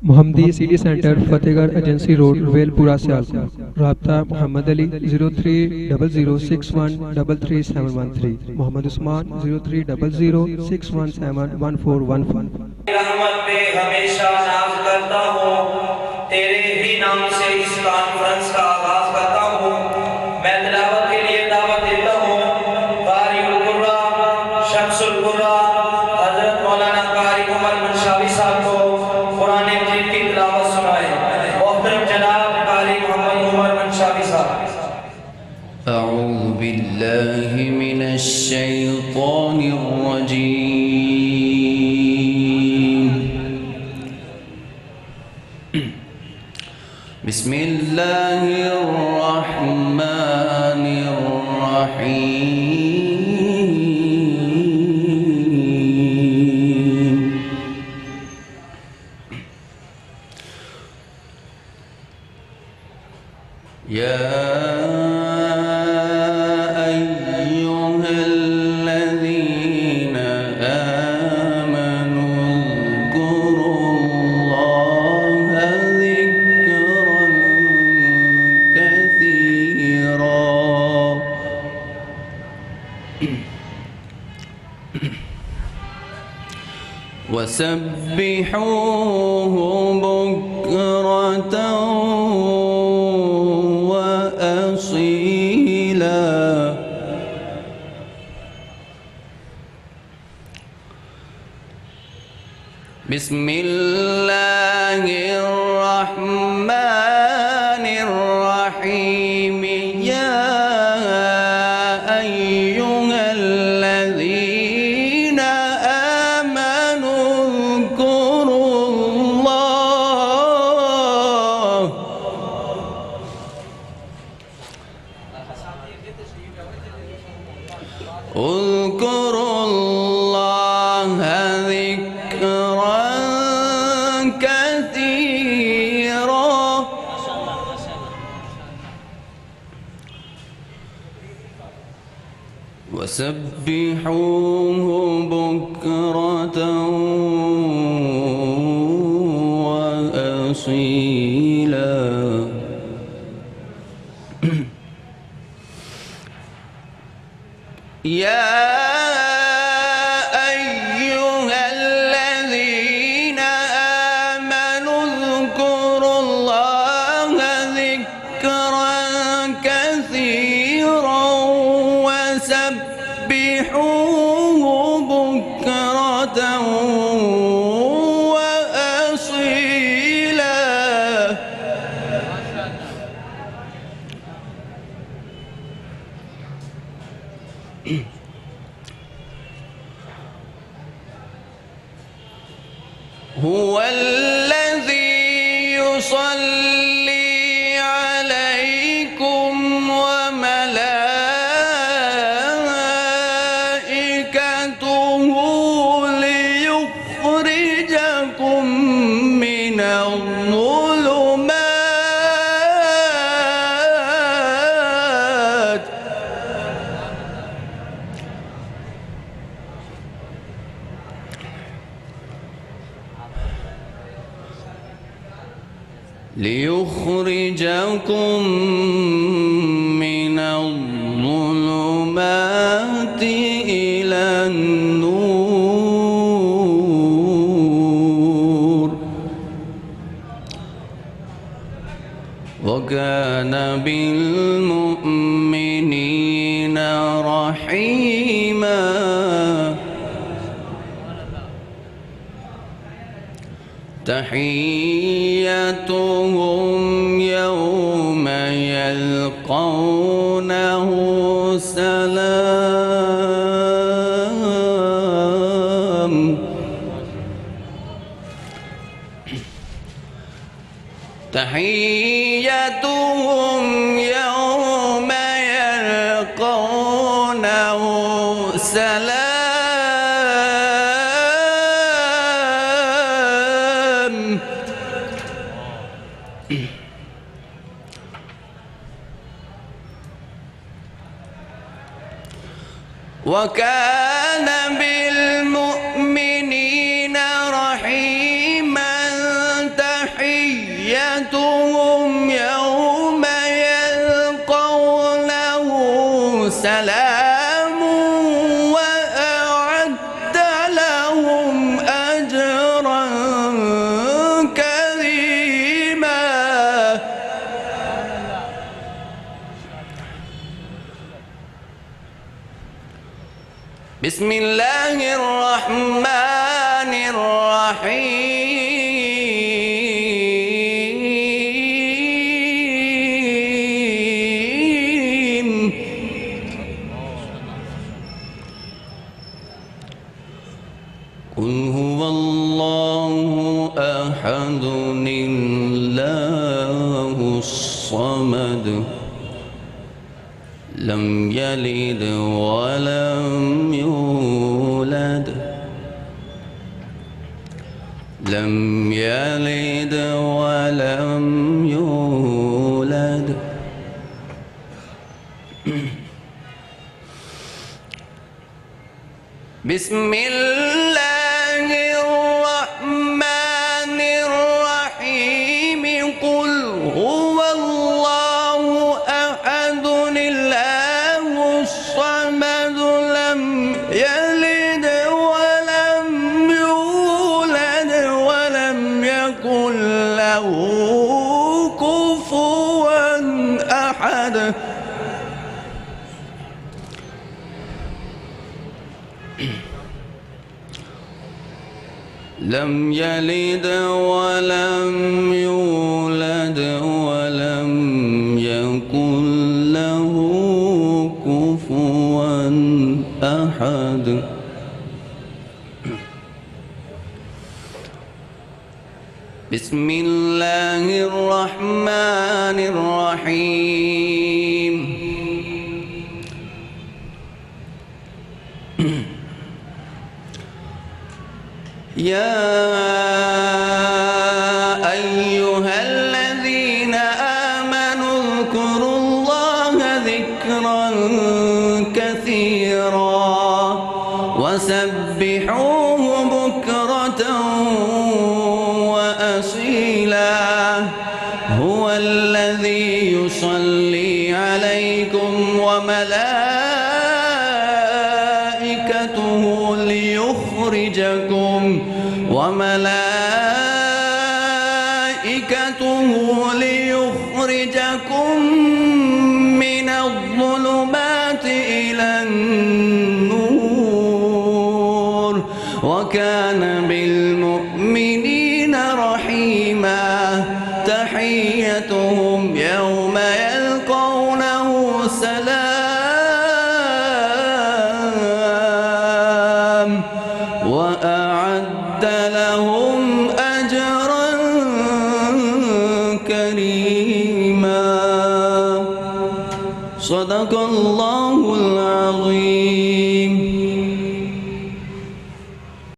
मोहम्मदी city centre Fatehgarh agency road Velpura Sialkot. राब्ता मोहम्मद अली 030061337113, मोहम्मद उस्मान 030061711415। रहमत पे हमेशा नाज करता हूँ, तेरे ही नाम से इस कॉन्फ्रेंस का आगाज करता हूँ। मैं तिलावत के लिए दावत देता हूँ क़ारिउल कुर्रा शम्सुल कुर्रा हजरत मौलाना क़ारी उमर मंशावी साहब को कुरान मजीद की तिलावत सुनाए। मोहतरम जनाब क़ारी मोहम्मद उमर मंशावी साहब। अऊज़ु बिल्लाहि मिनश शैतानिर रजीम। बिस्मिल्लाहिर्रहमानिर्रहीम। या अय्युहल्लज़ीना आमनू उज़्कुरुल्लाहा ज़िक्रन कसीरा वसब्बिहूहु बुक्रतन व असीला। बिस्मिल्लाहिर्रहमानिर्रहीम। या अय्युहल्लज़ीना आमनू उज़्कुरुल्लाहा ज़िक्रन कसीरा वसब्बिहूहु बुक्रतन व असीला। या अय्युहल्लज़ीना आमनू उज़्कुरुल्लाहा ज़िक्रन कसीरा वसब्बिहूहु बुक्रतन व असीला। हुवल्लज़ी युसल्ली अलैकुम व मलाइकतुहु लियुख़रिजकुम मिनज़्ज़ुलुमात लियुख़रिजकुम मिनज़्ज़ुलुमाति इलन-नूर व कान बिल-मुअ्मिनीना रहीमा। तहिय्यतुहुम यौम यल्क़ौनहु सलाम। तहिय्यतुहुम यौम यल्क़ौनहु सलाम। वकान बिलमुमिनीन रहीमन। بسم الله الرحمن الرحيم قل هو الله أحد الله الصمد لم يلد ولم يولد لم يلد ولم يولد بسم الله الرحمن الرحيم قل هو الله أحد الله الصمد لم يلد ولم يولد ولم يكن له كفوا أحد لم يلد ولم يولد ولم يكن له كفوا أحد بسم الله الرحمن الرحيم يا أيها الذين آمنوا اذكروا الله ذكرا كثيرا وسبحوه بكرة وأصيلا هو الذي يصلي عليكم وملائكته ليخرجكم من الظلمات إلى النور وكان بالمؤمنين رحيما تحيتهم يوم يلقونه سلام وأعد لهم أجرا كريما صدق الله العظيم